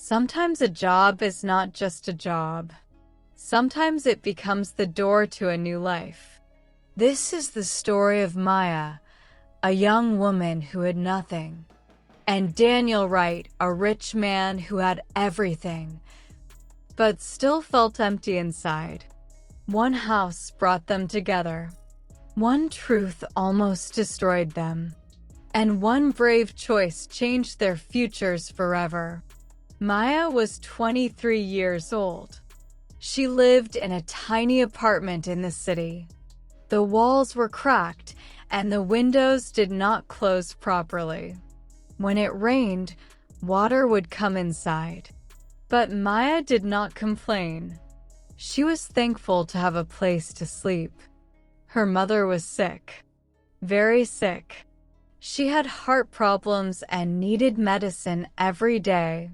Sometimes a job is not just a job. Sometimes it becomes the door to a new life. This is the story of Maya, a young woman who had nothing, and Daniel Wright, a rich man who had everything, but still felt empty inside. One house brought them together. One truth almost destroyed them. And one brave choice changed their futures forever. Maya was 23 years old. She lived in a tiny apartment in the city. The walls were cracked, and the windows did not close properly. When it rained, water would come inside. But Maya did not complain. She was thankful to have a place to sleep. Her mother was sick. Very sick. She had heart problems and needed medicine every day.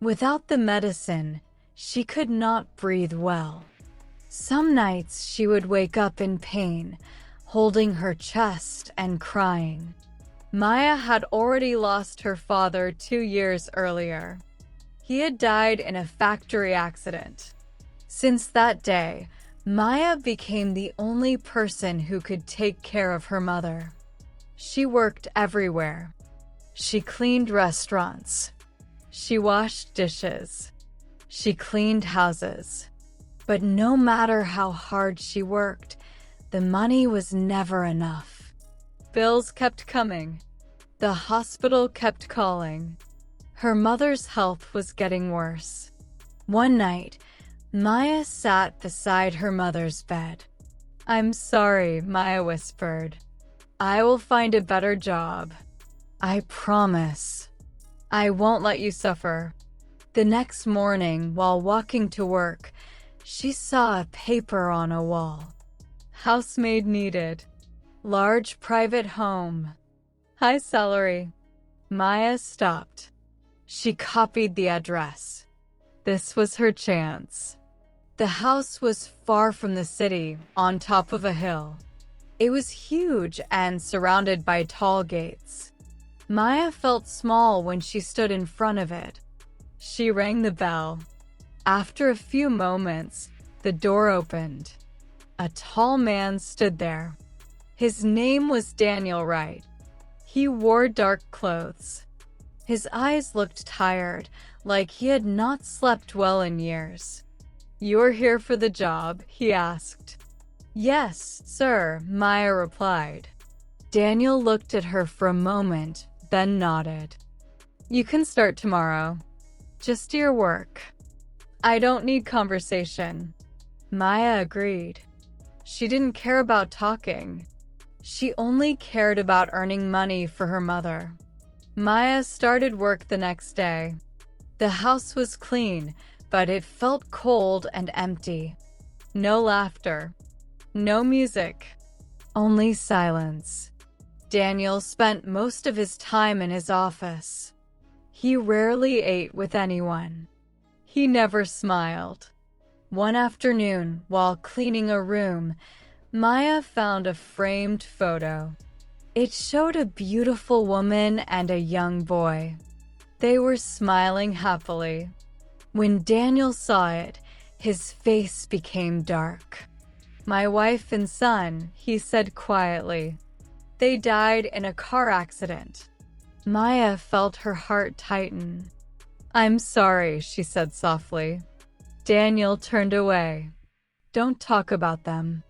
Without the medicine, she could not breathe well. Some nights she would wake up in pain, holding her chest and crying. Maya had already lost her father 2 years earlier. He had died in a factory accident. Since that day, Maya became the only person who could take care of her mother. She worked everywhere. She cleaned restaurants. She washed dishes. She cleaned houses. But no matter how hard she worked, the money was never enough. Bills kept coming. The hospital kept calling. Her mother's health was getting worse. One night, Maya sat beside her mother's bed. "I'm sorry," Maya whispered. "I will find a better job. I promise. I won't let you suffer." The next morning, while walking to work, she saw a paper on a wall. "Housemaid needed. Large private home. High salary." Maya stopped. She copied the address. This was her chance. The house was far from the city, on top of a hill. It was huge and surrounded by tall gates. Maya felt small when she stood in front of it. She rang the bell. After a few moments, the door opened. A tall man stood there. His name was Daniel Wright. He wore dark clothes. His eyes looked tired, like he had not slept well in years. "You're here for the job?" he asked. "Yes, sir," Maya replied. Daniel looked at her for a moment, then nodded. "You can start tomorrow. Just do your work. I don't need conversation." Maya agreed. She didn't care about talking. She only cared about earning money for her mother. Maya started work the next day. The house was clean, but it felt cold and empty. No laughter. No music. Only silence. Daniel spent most of his time in his office. He rarely ate with anyone. He never smiled. One afternoon, while cleaning a room, Maya found a framed photo. It showed a beautiful woman and a young boy. They were smiling happily. When Daniel saw it, his face became dark. "My wife and son," he said quietly. "They died in a car accident." Maya felt her heart tighten. "I'm sorry," she said softly. Daniel turned away. "Don't talk about them."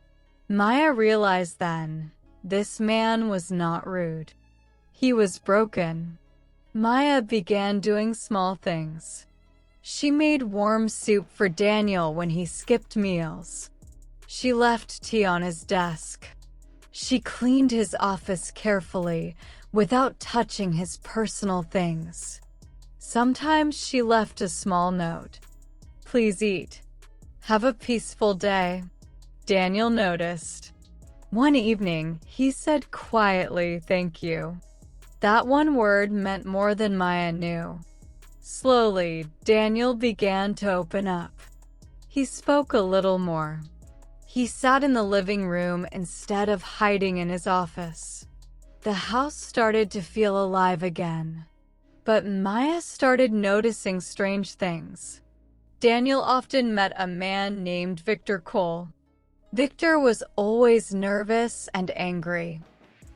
Maya realized then, this man was not rude. He was broken. Maya began doing small things. She made warm soup for Daniel when he skipped meals. She left tea on his desk. She cleaned his office carefully, without touching his personal things. Sometimes she left a small note. "Please eat. Have a peaceful day." Daniel noticed. One evening, he said quietly, "Thank you." That one word meant more than Maya knew. Slowly, Daniel began to open up. He spoke a little more. He sat in the living room instead of hiding in his office. The house started to feel alive again. But Maya started noticing strange things. Daniel often met a man named Victor Cole. Victor was always nervous and angry.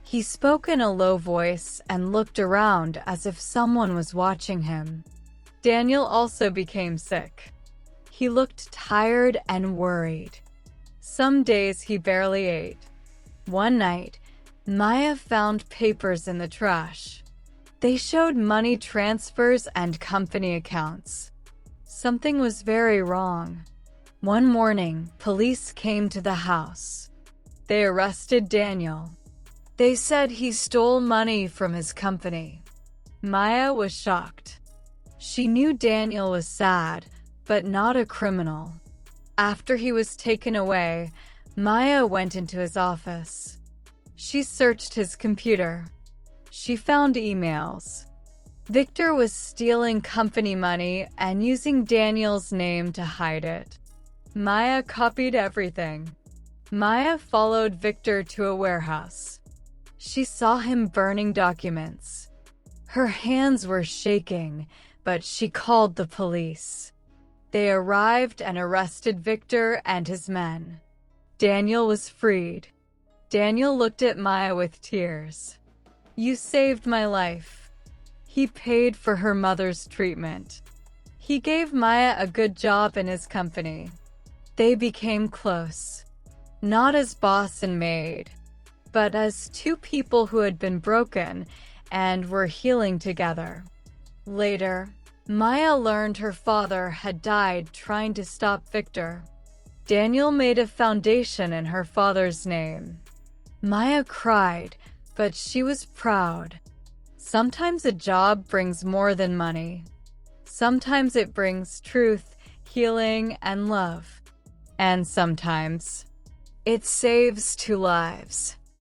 He spoke in a low voice and looked around as if someone was watching him. Daniel also became sick. He looked tired and worried. Some days he barely ate. One night, Maya found papers in the trash. They showed money transfers and company accounts. Something was very wrong. One morning, police came to the house. They arrested Daniel. They said he stole money from his company. Maya was shocked. She knew Daniel was sad, but not a criminal. After he was taken away, Maya went into his office. She searched his computer. She found emails. Victor was stealing company money and using Daniel's name to hide it. Maya copied everything. Maya followed Victor to a warehouse. She saw him burning documents. Her hands were shaking, but she called the police. They arrived and arrested Victor and his men. Daniel was freed. Daniel looked at Maya with tears. "You saved my life." He paid for her mother's treatment. He gave Maya a good job in his company. They became close. Not as boss and maid, but as two people who had been broken and were healing together. Later, Maya learned her father had died trying to stop Victor. Daniel made a foundation in her father's name. Maya cried, but she was proud. Sometimes a job brings more than money. Sometimes it brings truth, healing, and love. And sometimes it saves two lives.